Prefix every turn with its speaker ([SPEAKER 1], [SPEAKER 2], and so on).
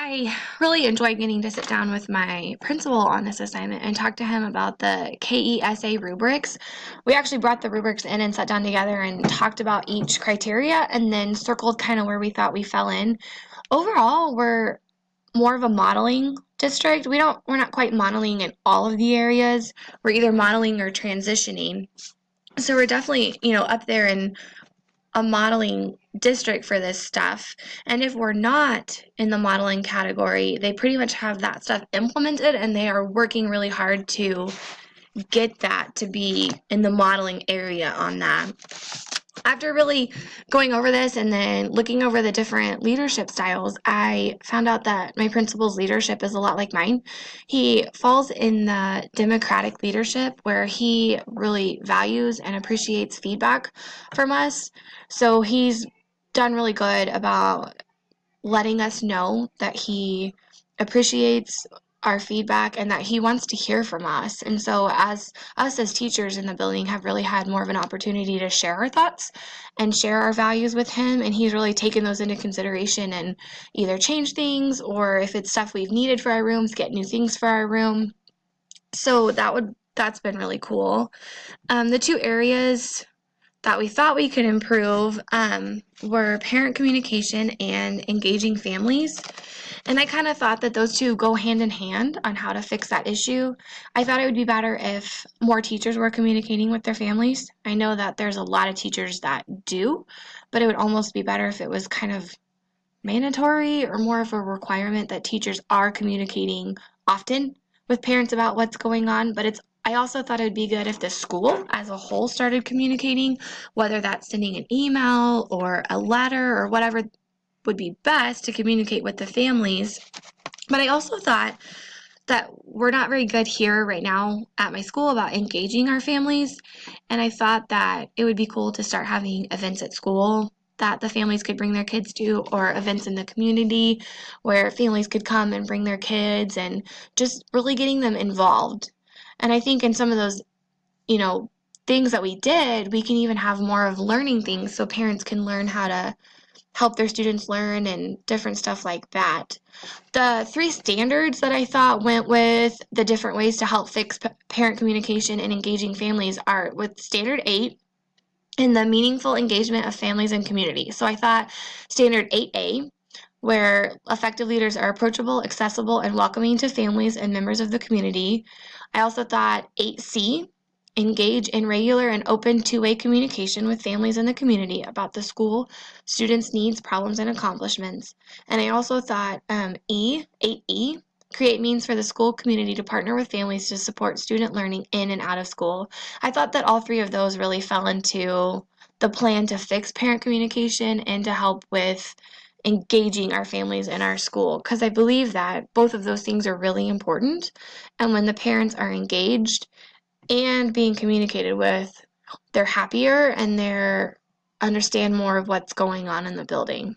[SPEAKER 1] I really enjoyed getting to sit down with my principal on this assignment and talk to him about the KESA rubrics. We actually brought the rubrics in and sat down together and talked about each criteria and then circled kind of where we thought we fell in. Overall, we're more of a modeling district. We're not quite modeling in all of the areas. We're either modeling or transitioning. So we're definitely, up there in a modeling district for this stuff. And if we're not in the modeling category, they pretty much have that stuff implemented and they are working really hard to get that to be in the modeling area on that. After really going over this and then looking over the different leadership styles, I found out that my principal's leadership is a lot like mine. He falls in the democratic leadership where he really values and appreciates feedback from us. So he's done really good about letting us know that he appreciates our feedback and that he wants to hear from us. And so as us as teachers in the building have really had more of an opportunity to share our thoughts and share our values with him, and he's really taken those into consideration and either change things, or if it's stuff we've needed for our rooms, get new things for our room. So that's been really cool. The two areas that we thought we could improve were parent communication and engaging families. And I kind of thought that those two go hand in hand on how to fix that issue. I thought it would be better if more teachers were communicating with their families. I know that there's a lot of teachers that do, but it would almost be better if it was kind of mandatory or more of a requirement that teachers are communicating often with parents about what's going on. But I also thought it would be good if the school as a whole started communicating, whether that's sending an email or a letter or whatever would be best to communicate with the families. But I also thought that we're not very good here right now at my school about engaging our families. And I thought that it would be cool to start having events at school that the families could bring their kids to, or events in the community where families could come and bring their kids, and just really getting them involved. And I think in some of those, things that we did, we can even have more of learning things so parents can learn how to help their students learn and different stuff like that. The three standards that I thought went with the different ways to help fix parent communication and engaging families are with standard 8 and the meaningful engagement of families and community. So I thought standard 8A, where effective leaders are approachable, accessible, and welcoming to families and members of the community. I also thought 8C, engage in regular and open two-way communication with families in the community about the school, students' needs, problems, and accomplishments. And I also thought 8E, create means for the school community to partner with families to support student learning in and out of school. I thought that all three of those really fell into the plan to fix parent communication and to help with engaging our families in our school, because I believe that both of those things are really important. And when the parents are engaged and being communicated with, they're happier and they're understand more of what's going on in the building.